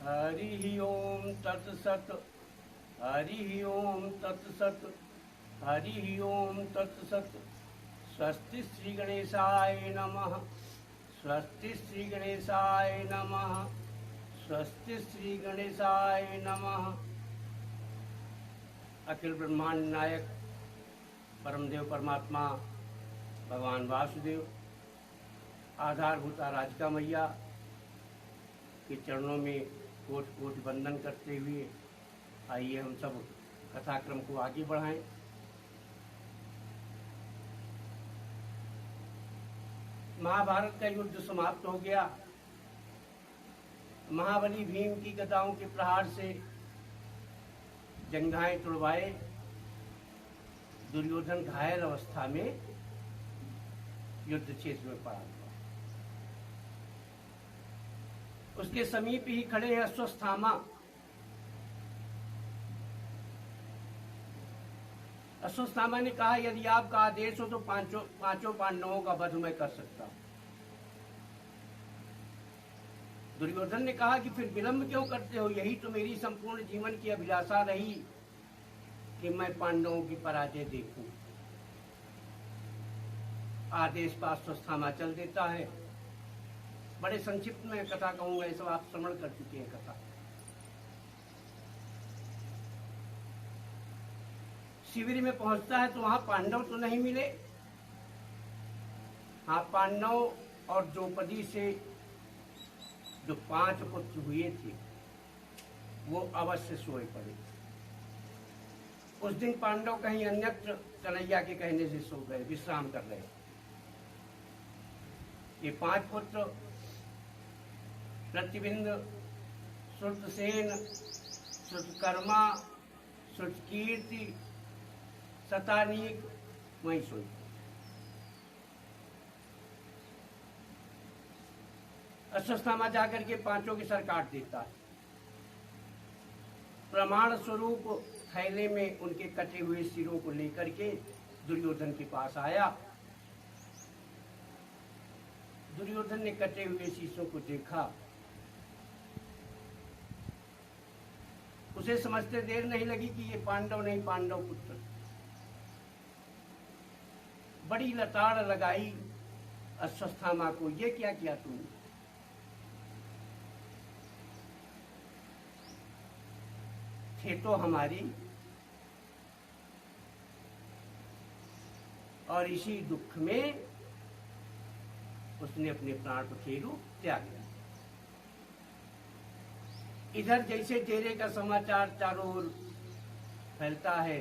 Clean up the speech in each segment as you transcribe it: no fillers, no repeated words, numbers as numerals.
हरि ओम तत्सत। हरि ओम तत्सत। हरि ओम तत्सत। स्वस्ति श्री गणेशाय नमः। स्वस्ति श्री गणेशाय नमः। स्वस्ति श्री गणेशाय नमः। अखिल ब्रह्मांड नायक परमदेव परमात्मा भगवान वासुदेव, आधारभूत राधिका मैया के चरणों में कोटि कोटि वंदन करते हुए आइए हम सब कथाक्रम को आगे बढ़ाएं। महाभारत का युद्ध समाप्त हो गया। महाबली भीम की गदाओं के प्रहार से जंघाएं तुड़वाए दुर्योधन घायल अवस्था में युद्ध क्षेत्र में पड़ा हुआ। उसके समीप ही खड़े हैं अश्वत्थामा। अश्वत्थामा ने कहा, यदि आपका आदेश हो तो पांचों पांडवों का वध मैं कर सकता हूं। दुर्योधन ने कहा कि फिर विलंब क्यों करते हो? यही तो मेरी संपूर्ण जीवन की अभिलाषा रही कि मैं पांडवों की पराजय देखूं। आदेश पर अश्वत्थामा चल देता है। बड़े संक्षिप्त में कथा कहूंगा, ये सब आप श्रवण कर चुके हैं कथा। शिविर में पहुंचता है तो वहां पांडव तो नहीं मिले। हाँ, पांडव और द्रौपदी से जो 5 पुत्र हुए थे वो अवश्य सोए पड़े। उस दिन पांडव कहीं अन्यत्र कन्हैया के कहने से सो गए, विश्राम कर रहे। ये 5 पुत्र प्रतिबिंद, श्रुतसेन, श्रुतकर्मा, श्रुतकीर्ति, शतानीक वहीं सोए। अश्वत्थामा जाकर के 5 के सर काट देता है। प्रमाण स्वरूप थैले में उनके कटे हुए सिरों को लेकर के दुर्योधन के पास आया। दुर्योधन ने कटे हुए शीशों को देखा। उसे समझते देर नहीं लगी कि ये पांडव नहीं, पांडव पुत्र। बड़ी लताड़ लगाई अश्वत्थामा को, ये क्या किया तुमने? थे तो हमारी, और इसी दुख में उसने अपने प्राण को फेरू त्याग दिया। इधर जैसे डेरे का समाचार चारों ओर फैलता है,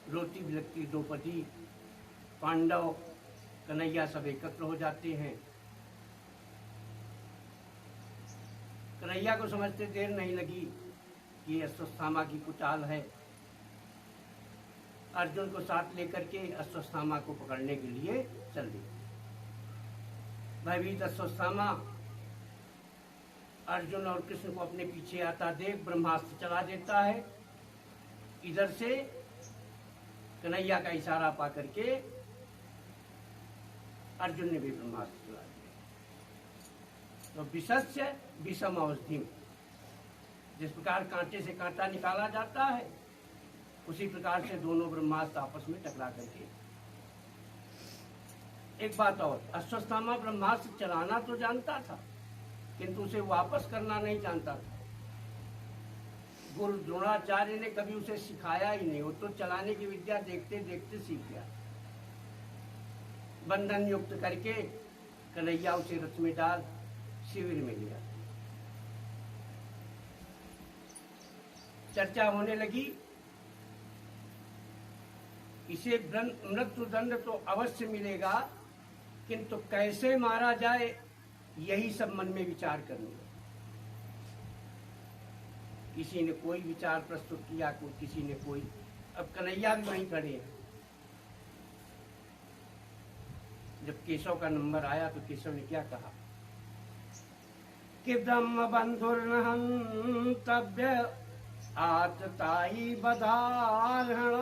रोती बिलखती द्रौपदी, पांडव, कन्हैया सब एकत्र हो जाते हैं। कन्हैया को समझते देर नहीं लगी कि अश्वत्थामा की कुचाल है। अर्जुन को साथ लेकर के अश्वत्थामा को पकड़ने के लिए चल दी। भयभीत अश्वत्थामा अर्जुन और कृष्ण को अपने पीछे आता देख ब्रह्मास्त्र चला देता है। इधर से कन्हैया का इशारा पा करके अर्जुन ने भी ब्रह्मास्त्र चला दिया। तो विषस्य विषम औषधिम, जिस प्रकार कांटे से कांटा निकाला जाता है उसी प्रकार से दोनों ब्रह्मास्त्र आपस में टकरा करके। एक बात और, अश्वत्थामा ब्रह्मास्त्र चलाना तो जानता था किंतु उसे वापस करना नहीं जानता था। गुरु द्रोणाचार्य ने कभी उसे सिखाया ही नहीं, वो तो चलाने की विद्या देखते देखते सीख गया। बंधन युक्त करके कन्हैया उसे रथ में डाल शिविर में लिया। चर्चा होने लगी, इसे मृत्यु दंड तो अवश्य मिलेगा किंतु कैसे मारा जाए यही सब मन में विचार करने लगे। किसी ने कोई विचार प्रस्तुत किया, किसी ने कोई। अब कन्हैया भी वहीं खड़े हैं। जब केशव का नंबर आया तो केशव ने क्या कहा कि ब्रह्म बंधुर्न हन्तव्य आतताई बधारण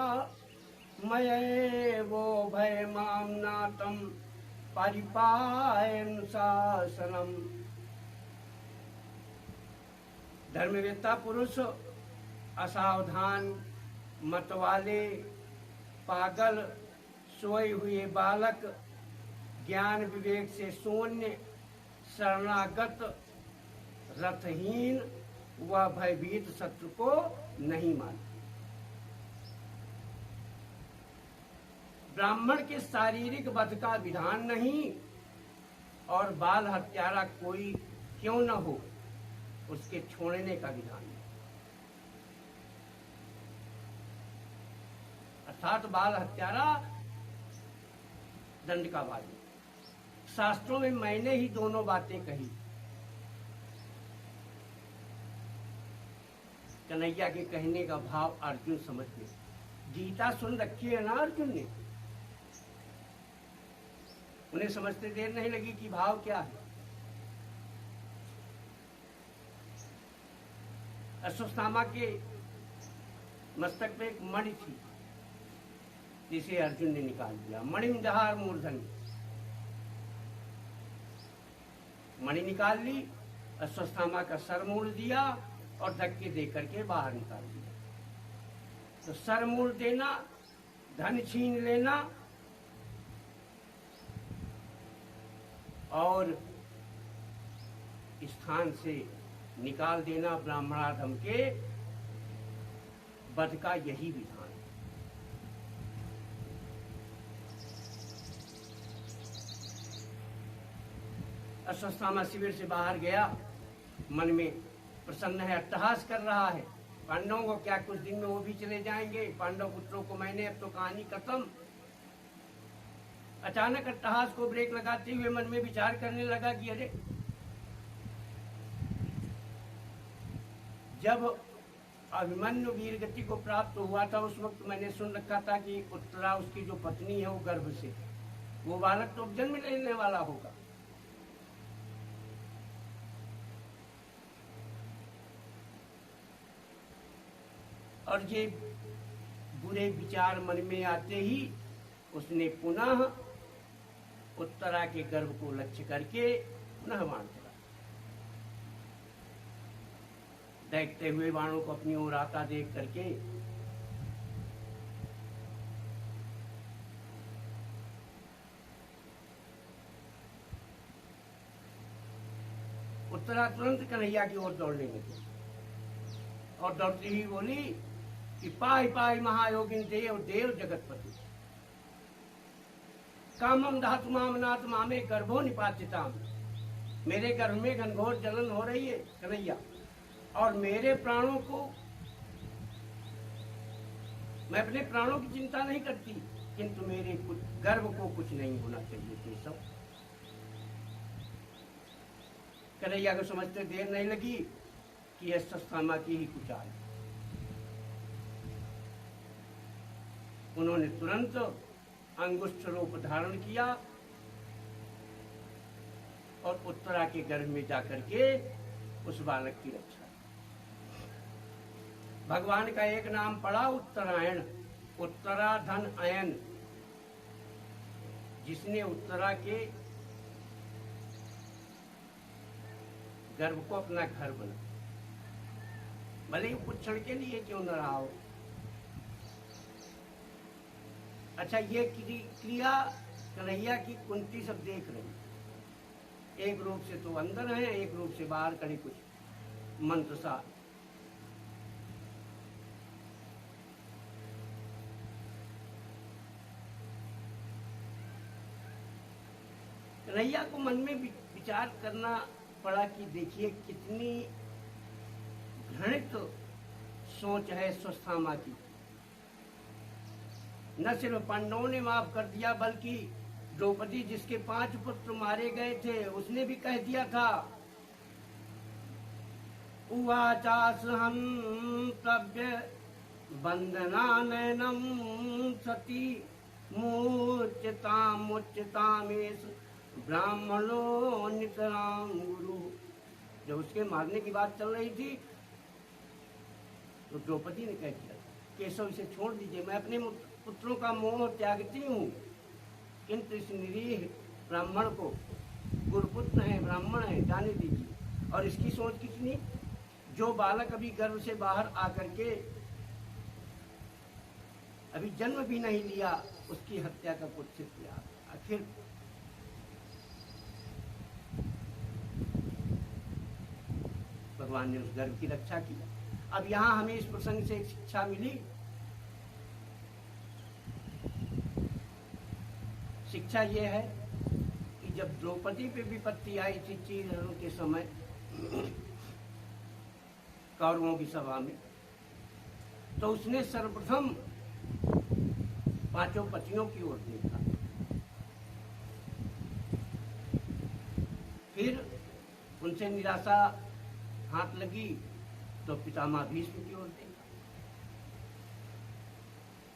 मये वो भय मामनातम परिपायन शासनम। धर्मवेत्ता पुरुष असावधान, मतवाले, पागल, सोए हुए बालक, ज्ञान विवेक से शून्य, शरणागत, रथहीन व भयभीत शत्रु को नहीं मानते। ब्राह्मण के शारीरिक वध का विधान नहीं और बाल हत्यारा कोई क्यों न हो उसके छोड़ने का विधान नहीं। अर्थात बाल हत्यारा दंड का भागी। शास्त्रों में मैंने ही दोनों बातें कही। कन्हैया के कहने का भाव अर्जुन समझ गए। गीता सुन रखी है ना अर्जुन ने, उन्हें समझते देर नहीं लगी कि भाव क्या है। अश्वत्थामा के मस्तक पे एक मणि थी जिसे अर्जुन ने निकाल दिया। मणिम दहार मूर्धन, मणि निकाल ली, अश्वत्थामा का सर मोड़ दिया और धक्के दे करके बाहर निकाल दिया। तो सर मोड़ देना, धन छीन लेना और स्थान से निकाल देना ब्राह्मणाधम के वध का यही विधान है। अश्वत्थामा शिविर से बाहर गया, मन में प्रसन्न है, अट्टहास कर रहा है। पांडवों को क्या कुछ दिन में वो भी चले जाएंगे, पांडव पुत्रों को मैंने, अब तो कहानी खत्म। अचानक अट्टहास को ब्रेक लगाते हुए मन में विचार करने लगा कि अरे, जब अभिमन्यु वीर गति को प्राप्त हुआ था उस वक्त मैंने सुन रखा था कि उत्तरा उसकी जो पत्नी है वो गर्भ से, वो बालक तो जन्म लेने वाला होगा। और ये बुरे विचार मन में आते ही उसने पुनः उत्तरा के गर्भ को लक्ष्य करके पुनः बाण चला। देखते हुए बाणों को अपनी ओर आता देख करके उत्तरा तुरंत कन्हैया की ओर दौड़ने लगी और दौड़ती ही बोली कि पाई पाई महायोगिन देव देव जगतपति, कामम धातु माम नाथ मामे गर्भो निपातिताम। मेरे गर्भ में घनघोर जलन हो रही है कन्हैया, और मेरे प्राणों को, मैं अपने प्राणों की चिंता नहीं करती, किंतु मेरे गर्भ को कुछ नहीं होना चाहिए। केशव, कन्हैया को समझते देर नहीं लगी कि यह अश्वत्थामा की ही कुछ आय। उन्होंने तुरंत अंगुष्ठ रूप धारण किया और उत्तरा के गर्भ में जाकर के उस बालक की रक्षा। भगवान का एक नाम पड़ा उत्तरायण, उत्तरा धन अयन। जिसने उत्तरा के गर्भ को अपना घर बना, भले ही कुछ क्षण के लिए क्यों न रहा हो। अच्छा, ये क्रिया कन्हैया की कुंती सब देख रही, एक रूप से तो अंदर है, एक रूप से बाहर कहीं कुछ मंत्र सा। कन्हैया को मन में विचार करना पड़ा कि देखिए कितनी घृणित सोच है अश्वत्थामा की। न सिर्फ पांडवों ने माफ कर दिया, बल्कि द्रौपदी जिसके 5 पुत्र मारे गए थे उसने भी कह दिया था, उवाचास हम तव्य बंधनानयनम सती मुच्यतामेष ब्राह्मणो नितराम गुरु। जब उसके मारने की बात चल रही थी तो द्रौपदी ने कह दिया, केशव इसे छोड़ दीजिए, मैं अपने पुत्रों का मोह त्यागती हूँ, किंतु इस निरीह ब्राह्मण को, गुरुपुत्र है, ब्राह्मण है, जाने दीजिए। और इसकी सोच कितनी जो बालक अभी गर्भ से बाहर आकर के अभी जन्म भी नहीं लिया, उसकी हत्या का कुत्सित किया। आखिर भगवान ने उस गर्भ की रक्षा की। अब यहां हमें इस प्रसंग से एक शिक्षा मिली। शिक्षा यह है कि जब द्रौपदी पे विपत्ति आई थी चीरहरण के समय कौरवों की सभा में, तो उसने सर्वप्रथम पांचों पतियों की ओर देखा, फिर उनसे निराशा हाथ लगी तो पितामह भीष्म की ओर देखा,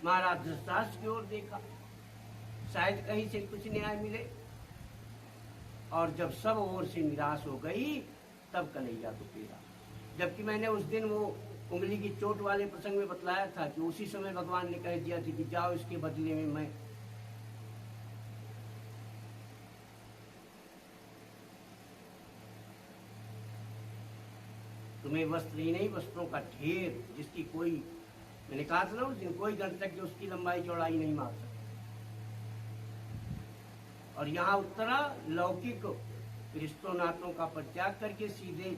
महाराज धृतराष्ट्र की ओर देखा, शायद कहीं से कुछ न्याय मिले। और जब सब ओर से निराश हो गई तब कन्हैया को पीड़ा। जबकि मैंने उस दिन वो उंगली की चोट वाले प्रसंग में बतलाया था कि उसी समय भगवान ने कह दिया था कि जाओ, इसके बदले में मैं तुम्हें वस्त्र ही नहीं, वस्त्रों का ढेर, जिसकी कोई, मैंने कहा था ना उस दिन, कोई गणतज्ञ उसकी लंबाई चौड़ाई नहीं मार सकता। और यहाँ उत्तरा लौकिक रिश्तों नातों का परित्याग करके सीधे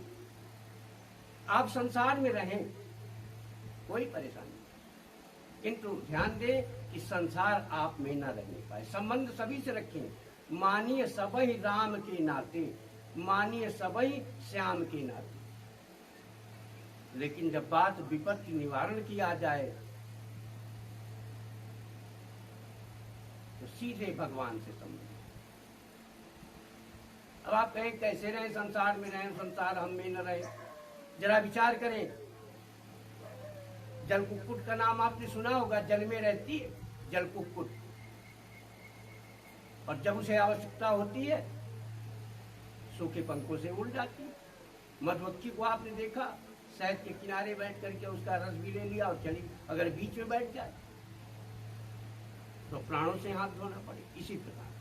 आप संसार में रहें, कोई परेशानी नहीं, किंतु ध्यान दें कि संसार आप में न रहने पाए। संबंध सभी से रखें, मानिए सबही राम के नाते, मानिए सबही श्याम के नाते। लेकिन जब बात विपत्ति निवारण की आ जाए तो सीधे भगवान से संबंध। अब आप कहें कैसे रहे, संसार में रहें, संसार हम में न रहे। जरा विचार करें, जल कुक्कुट का नाम आपने सुना होगा, जल में रहती है जल कुक्कुट, और जब उसे आवश्यकता होती है सूखे पंखों से उड़ जाती है। मधुमक्खी को आपने देखा, शहद के किनारे बैठ करके उसका रस भी ले लिया और चली। अगर बीच में बैठ जाए तो प्राणों से हाथ धोना पड़े। इसी प्रकार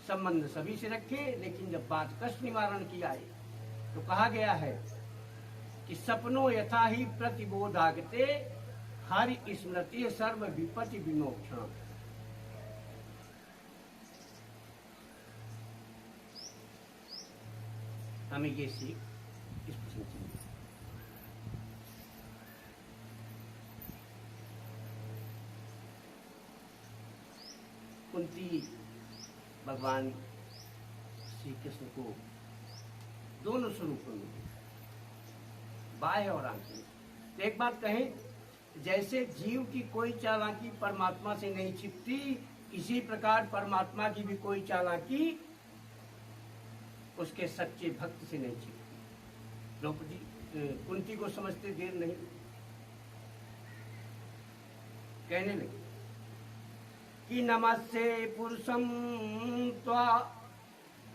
संबंध सभी से रखें, लेकिन जब बात कष्ट निवारण की आए तो कहा गया है कि सपनों यथा ही प्रतिबोधागते हरि स्मृति सर्व विपत्ति विमोक्षण। हमें ये सीख इस प्रश्न से मिली। कुंती भगवान श्री कृष्ण को दोनों स्वरूपों में, बाह्य और आंतरिक। तो एक बात कहें, जैसे जीव की कोई चालाकी परमात्मा से नहीं छिपती, इसी प्रकार परमात्मा की भी कोई चालाकी उसके सच्चे भक्त से नहीं छिपती। द्रौपदी कुंती को समझते देर नहीं, कहने लगे कि नमस्ते पुरुषम त्वा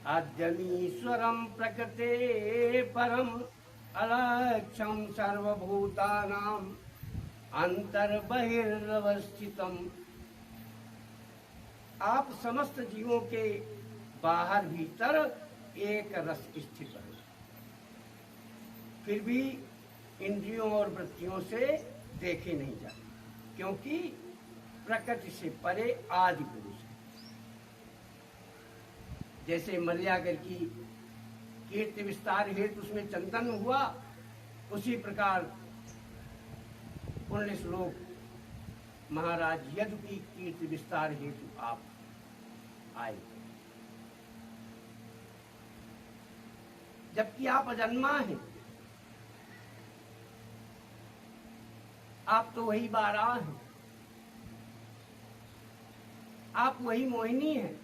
आद्यमीश्वरम प्रकृते परम अलक्ष्यम सर्वभूतानां अंतर्बहिर्वस्थितम। आप समस्त जीवों के बाहर भीतर एक रस स्थित है, फिर भी इंद्रियों और वृत्तियों से देखे नहीं जाते, क्योंकि प्रकृति से परे आदि पुरुष है। जैसे मर्यागर की कीर्ति विस्तार हेतु उसमें चंदन हुआ, उसी प्रकार पुण्य श्लोक महाराज यदु की कीर्ति विस्तार हेतु आप आए, जबकि आप अजन्मा हैं। आप तो वही बारह हैं, आप वही मोहिनी हैं,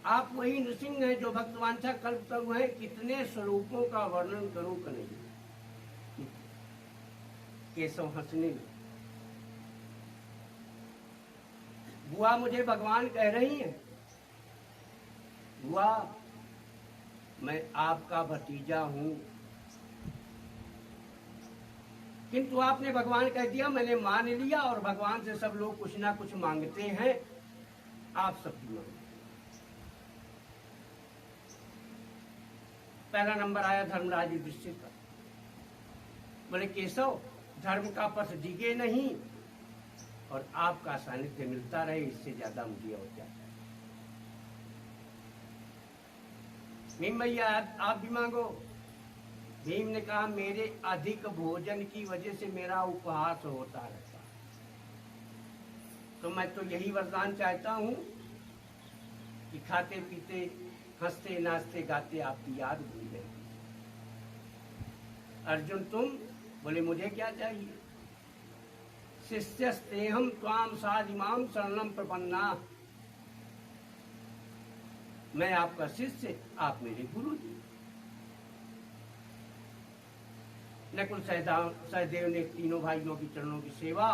आप वही नृसिंह हैं जो भक्तवांछा कल्पतरु हैं। कितने स्वरूपों का वर्णन करूं कि नहीं। केशव हंसने लगे। बुआ मुझे भगवान कह रही हैं, बुआ मैं आपका भतीजा हूं, किंतु आपने भगवान कह दिया, मैंने मान लिया, और भगवान से सब लोग कुछ ना कुछ मांगते हैं, आप सब भी मांगते। पहला नंबर आया धर्मराज युधिष्ठिर का। बोले केशव, धर्म का पथ डिगे नहीं और आपका सानिध्य मिलता रहे, इससे ज्यादा मुझे और क्या। भीम भैया आप भी मांगो। भीम ने कहा मेरे अधिक भोजन की वजह से मेरा उपहास होता रहता, तो मैं तो यही वरदान चाहता हूं कि खाते पीते हंसते नाचते गाते आपकी याद भूल गई। अर्जुन तुम? बोले मुझे क्या चाहिए। शिष्यस्तेहम त्वाम साधिमाम शरणम प्रपन्ना, मैं आपका शिष्य, आप मेरे गुरु जी। नकुल सहदेव ने तीनों भाइयों की चरणों की सेवा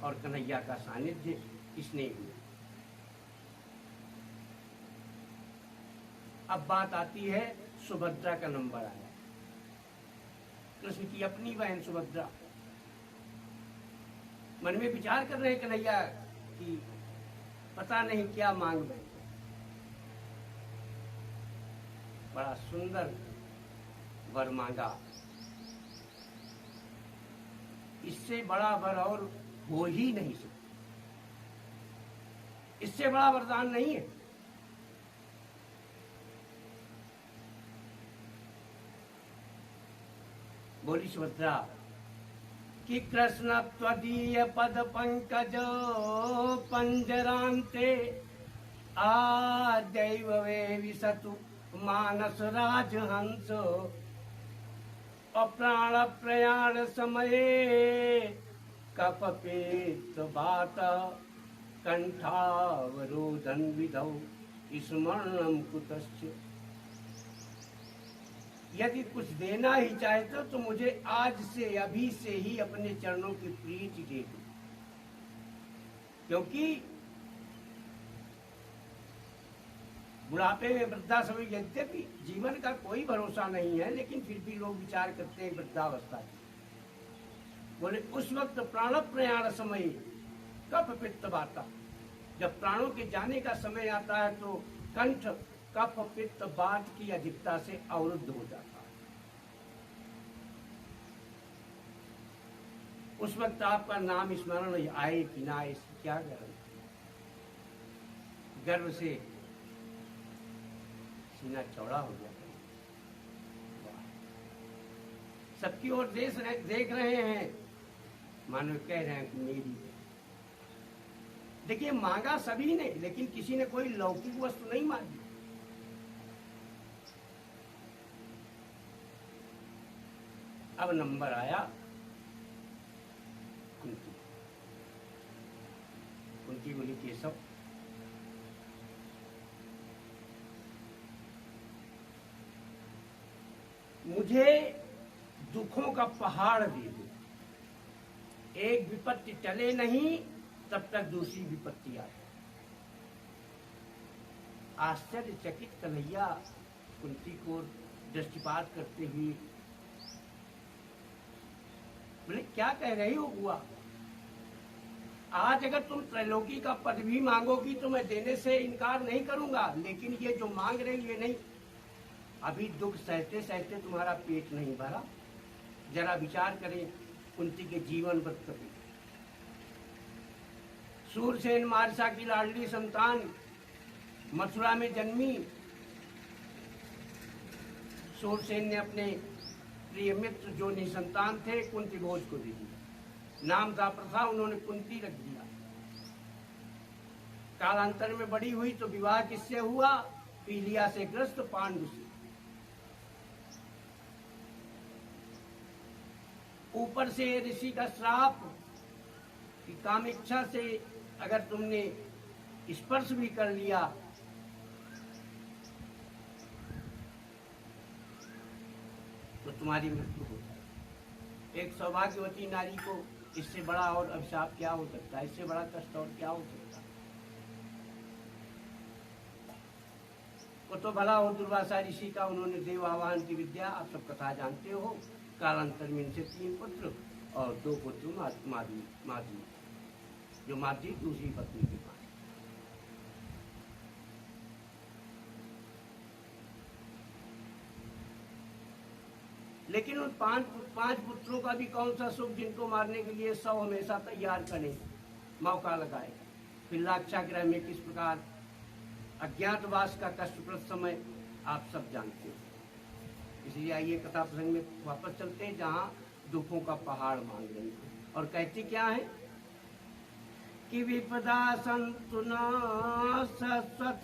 और कन्हैया का सानिध्य स्नेह हुआ। अब बात आती है, सुभद्रा का नंबर आया। कृष्ण की अपनी बहन सुभद्रा मन में विचार कर रहे कन्हैया कि पता नहीं क्या मांग बैठे। बड़ा सुंदर वर मांगा, इससे बड़ा वर और हो ही नहीं सकता, इससे बड़ा वरदान नहीं है। बोली सुभद्रा कि कृष्ण त्वदीय पद पंकज पंजरांते आदैव वे विसतु मानस राजहंस, अप्राण प्रयाण समये कपपेत बात कंठावरोधन विधौ स्मरणम कुतश्च। यदि कुछ देना ही चाहते तो मुझे आज से अभी से ही अपने चरणों की प्रीति दे दो, क्योंकि बुढ़ापे में वृद्धा समय यद्यपि जीवन का कोई भरोसा नहीं है, लेकिन फिर भी लोग विचार करते हैं वृद्धावस्था की। बोले उस वक्त प्राण प्रयाण समय कफ पित्त बाता, जब प्राणों के जाने का समय आता है तो कंठ कफ पित्त बात की अधिकता से अवरुद्ध हो जाता है। उस वक्त आपका नाम स्मरण आए कि ना आए, क्या गारंटी। गर्व से सीना चौड़ा हो जाता है। सबकी ओर देख रहे हैं, मानो कह रहे हैं कि मेरी। देखिए मांगा सभी ने, लेकिन किसी ने कोई लौकिक वस्तु नहीं मांगी। अब नंबर आया कुंती। कुंती बोली केशव, मुझे दुखों का पहाड़ दे दो, एक विपत्ति टले नहीं तब तक दूसरी विपत्ति आए। आश्चर्यचकित कन्हैया कुंती को दृष्टिपात करते हुए बोले क्या कह रही हो बुआ, आज अगर तुम त्रैलोकी का पद भी मांगोगी तो मैं देने से इनकार नहीं करूंगा, लेकिन ये जो मांग रही ये नहीं। अभी दुख सहते सहते तुम्हारा पेट नहीं भरा, जरा विचार करें कुंती के जीवन वृत्त पे। सूरसेन मारिसा की लाडली संतान मथुरा में जन्मी। सूरसेन ने अपने प्रिय मित्र जो निसंतान थे कुंती भोज को दे दिया, नाम था प्रथा, उन्होंने कुंती रख दिया। कालांतर में बड़ी हुई तो विवाह किससे हुआ, पीलिया से ग्रस्त पांडु से। ऊपर से ऋषि का श्राप कि कामेच्छा से अगर तुमने स्पर्श भी कर लिया तो तुम्हारी मृत्यु हो जाए। एक सौभाग्यवती नारी को इससे बड़ा और अभिशाप क्या हो सकता है, इससे बड़ा कष्ट और क्या हो सकता है। वो तो भला हो दुर्वासा ऋषि का, उन्होंने देव आवाहन की विद्या, आप सब कथा जानते हो। कालांतर में इनसे 3 पुत्र और 2 पुत्र माधवी, जो माधवी दूसरी पत्नी की मां। लेकिन उन पांच पुत्रों का भी कौन सा सुख जिनको मारने के लिए 100 हमेशा तैयार करें, मौका लगाए। फिर लाक्षागृह में किस प्रकार अज्ञातवास का कष्टप्रद समय आप सब जानते हैं। इसलिए आइए कथा प्रसंग में वापस चलते हैं, जहाँ दुखों का पहाड़ मान रही है। और कहती क्या है कि विपदा संतु न शाश्वत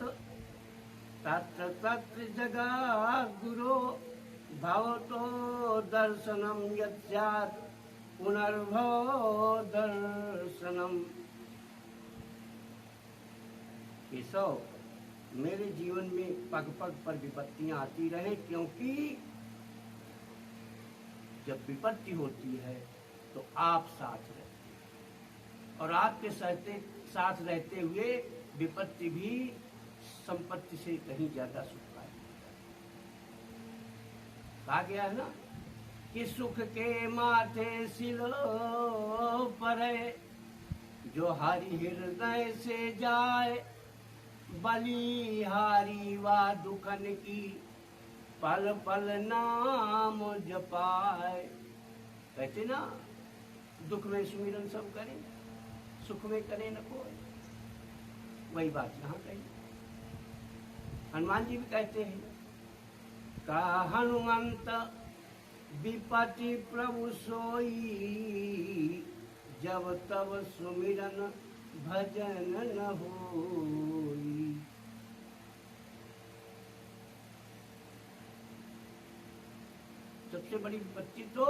तत्र तत्र जगा गुरो भवतो दर्शनम यत् पुनर्भव दर्शनम। केशव, मेरे जीवन में पग पग पर विपत्तियां आती रहे, क्योंकि जब विपत्ति होती है तो आप साथ रहते हैं, और आपके साथ रहते हुए विपत्ति भी संपत्ति से कहीं ज्यादा सुखदायक कहा गया है ना कि सुख के माथे सिलो पर जो हरि हृदय से जाए, बलिहारी वा दुखन की पल पल नाम जपाए। कहते ना, दुख में सुमिरन सब करें, सुख में करे न कोई। वही बात यहाँ कही। हनुमान जी भी कहते हैं, का हनुमंत विपत्ति प्रभु सोई, जब तब सुमिरन भजन न होई। सबसे बड़ी विपत्ति तो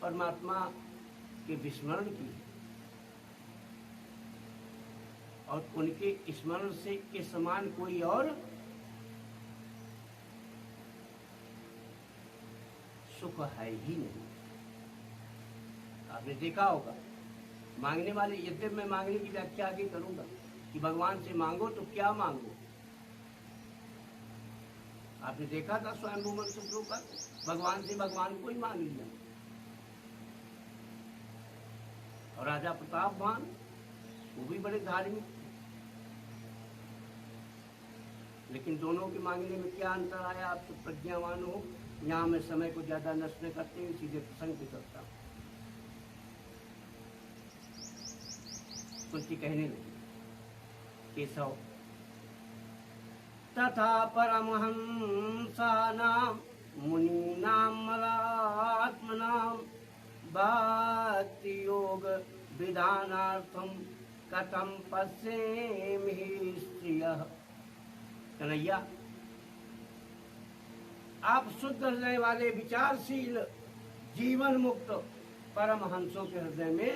परमात्मा के विस्मरण की है, और उनके स्मरण से के समान कोई और सुख है ही नहीं। आपने देखा होगा, मांगने वाले, यद्यपि मैं मांगने की व्याख्या आगे करूंगा कि भगवान से मांगो तो क्या मांगो। आपने देखा था स्वयंभू मंत्र का, भगवान से भगवान को ही मांग लिया। और राजा प्रतापवान वो भी बड़े धार्मिक, लेकिन दोनों के मांगने में क्या अंतर आया, आप तो प्रज्ञावान हो। यहाँ मैं समय को ज्यादा नष्ट नहीं करते हुए सीधे प्रसंग पे करता हूँ। कुछ कहने लगे, केशव तथा परमहंसानां मुनीनां मलात्मनां भक्ति योग विधानार्थं कथं पश्येमि स्त्रियः। कन्हैया, आप शुद्ध हृदय वाले विचारशील जीवन मुक्त परमहंसों के हृदय में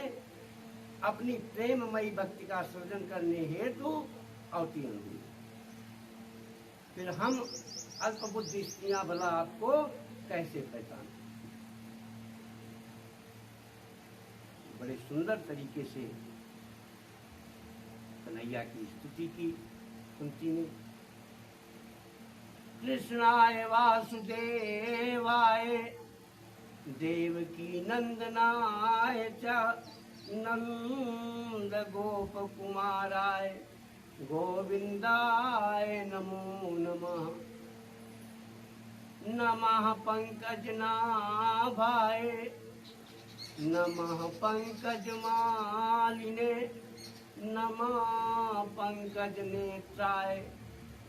अपनी प्रेममयी भक्ति का सृजन करने हेतु अवतीर्ण हुई। फिर हम अल्पबुद्धि स्त्रियां भला आपको कैसे पहचान। बड़े सुंदर तरीके से कन्हैया की स्तुति की कुंती ने। कृष्णाय वासुदेवाय देवकी नंदनाय च नंद गोप कुमाराय गोविंदाय नमो नमः। नमः पंकजनाभाय नमः पंकजमालिने नमः पंकज नेत्राय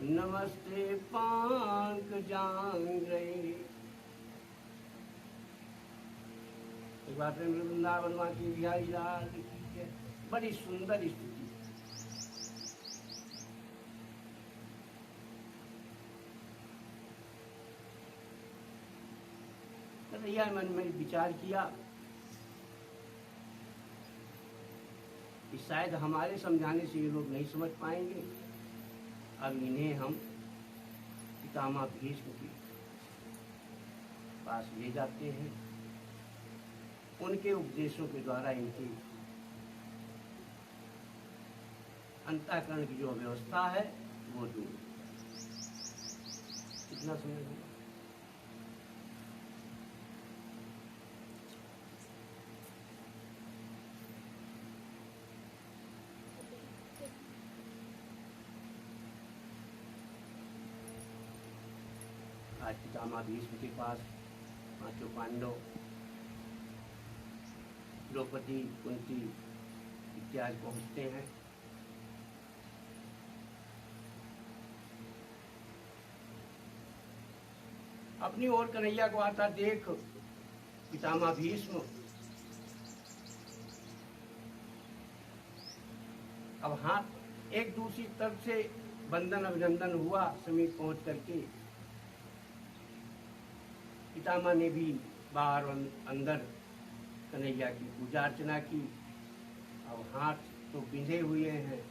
नमस्ते पंकजांग्रे। एक बात वृंदावन की बिहारी लाल की है, बड़ी सुंदर स्तुति। कन्हैया मन में विचार किया कि शायद हमारे समझाने से ये लोग नहीं समझ पाएंगे। अब इन्हें हम पितामह भीष्म के पास ले जाते हैं, उनके उपदेशों के द्वारा इनकी अंतःकरण की जो व्यवस्था है वो दूर। कितना समय हुआ? आज पितामह भीष्म के पास पांचों पांडव, द्रौपदी, कुंती इत्यादि पहुँचते हैं। अपनी ओर कन्हैया को आता देख पितामह भीष्म अब हाथ एक दूसरी तरफ से वंदन अभिनंदन हुआ। समीप पहुंच करके पितामह ने भी बाहर अंदर कन्हैया की पूजा अर्चना की। अब हाथ तो बिंधे हुए हैं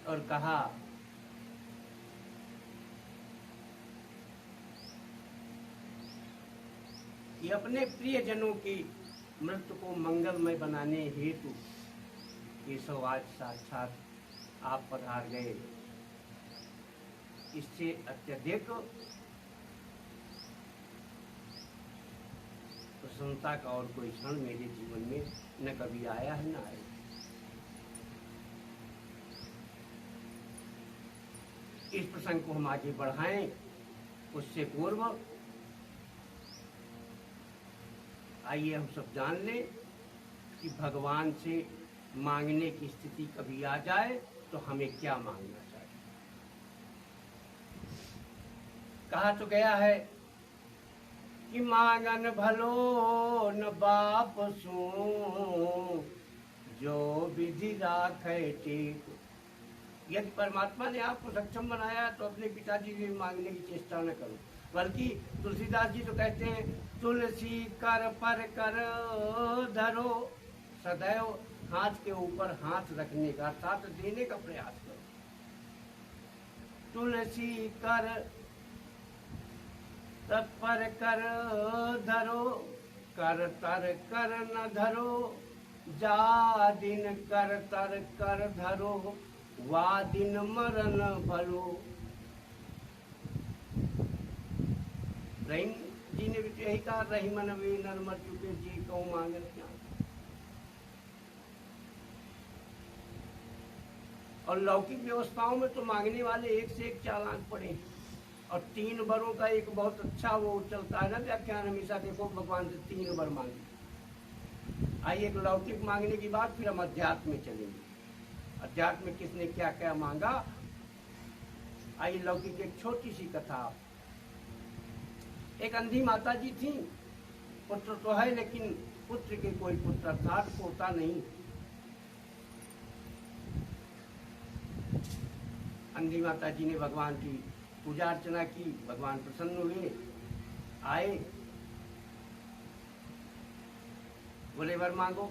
और कहा कि अपने प्रियजनों की मृत्यु को मंगलमय बनाने हेतु केशव आज साक्षात आप पधार गए। इससे अत्यधिक प्रसन्नता का और कोई क्षण मेरे जीवन में न कभी आया है न आएगा। इस प्रसंग को हम आगे बढ़ाएं, उससे पूर्व आइए हम सब जान लें कि भगवान से मांगने की स्थिति कभी आ जाए तो हमें क्या मांगना चाहिए। कहा तो गया है कि मांगन भलो न बाप सू, जो विधि राखे टेक। यदि परमात्मा ने आपको सक्षम बनाया तो अपने पिताजी से मांगने की चेष्टा न करो। बल्कि तुलसीदास जी तो कहते हैं, तुलसी कर पर कर धरो, सदैव हाथ के ऊपर हाथ रखने का अर्थात देने का प्रयास करो। तुलसी कर तत्पर कर धरो, कर तर कर न धरो, जा दिन कर तर कर धरो, वा दिन मरण भलो। रहीम जी ने भी यही कहा, रही मन वे नर मर चुके जी कौ मांगन क्या। और लौकिक व्यवस्थाओं में तो मांगने वाले एक से एक चालान पड़े हैं। और 3 बरों का एक बहुत अच्छा वो चलता है ना व्याख्यान, हमेशा देखो भगवान से 3 बर मांगे। आइए एक लौकिक मांगने की बात, फिर हम अध्यात्म में चलेंगे। अध्यात्म में किसने क्या क्या मांगा। आइए लौकिक एक छोटी सी कथा। एक अंधी माता जी थी, पुत्र तो है लेकिन पुत्र के कोई पुत्र अर्थात पोता नहीं। अंधी माता जी ने भगवान की पूजा अर्चना की, भगवान प्रसन्न हुए, आए, बोले वर मांगो,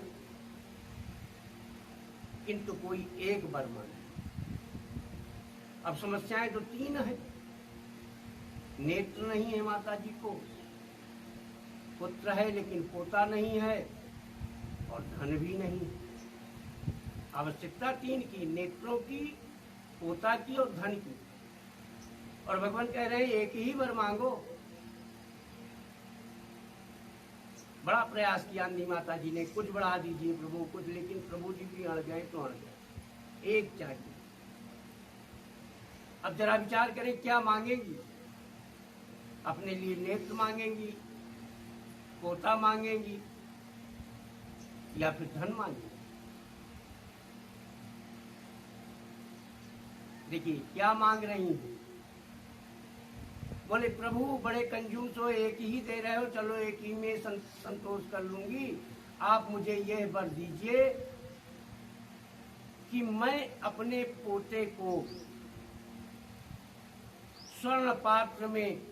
किंतु कोई एक वर मांगे। अब समस्याएं तो 3 है। नेत्र नहीं है माता जी को, पुत्र है लेकिन पोता नहीं है, और धन भी नहीं। आवश्यकता 3 की, नेत्रों की, पोता की और धन की। और भगवान कह रहे हैं एक ही वर मांगो। बड़ा प्रयास किया अंधी माता जी ने, कुछ बढ़ा दीजिए प्रभु कुछ, लेकिन प्रभु जी भी अड़ गए तो अड़ गए। एक चाहिए। अब जरा विचार करें क्या मांगेंगी। अपने लिए नेत्र मांगेंगी, पोता मांगेंगी, या फिर धन मांगेंगी। देखिए क्या मांग रही हैं। बोले प्रभु बड़े कंजूस हो, एक ही दे रहे हो, चलो एक ही में संतोष कर लूंगी। आप मुझे यह वर दीजिए कि मैं अपने पोते को स्वर्ण पात्र में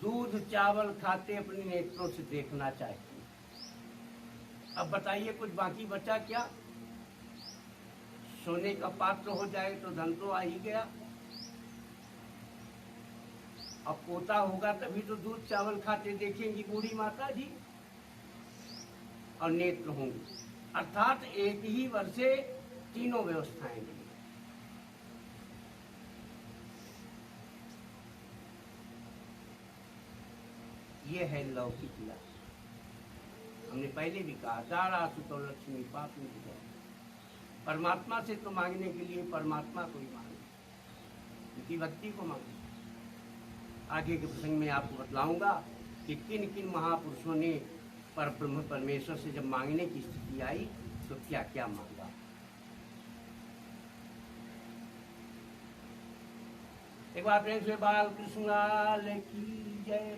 दूध चावल खाते अपने नेत्रों से देखना चाहती हूँ। अब बताइए कुछ बाकी बचा क्या। सोने का पात्र हो जाए तो धन तो आ ही गया। अब पोता होगा तभी तो दूध चावल खाते देखेंगी बूढ़ी माता जी, और नेत्र होंगे। अर्थात एक ही वर से तीनों व्यवस्थाएं मिली। ये है लौकिक लाभ। हमने पहले भी कहा, दारा सुतो लक्ष्मी पाप में जाए। परमात्मा से तो मांगने के लिए परमात्मा को ही मांगे, उनकी भक्ति को मांगे। आगे के प्रसंग में आपको बतलाऊंगा कि किन किन महापुरुषों ने पर ब्रह्म परमेश्वर से जब मांगने की स्थिति आई तो क्या क्या मांगा। एक बार प्रेम से बाल कृष्ण लाल की जय।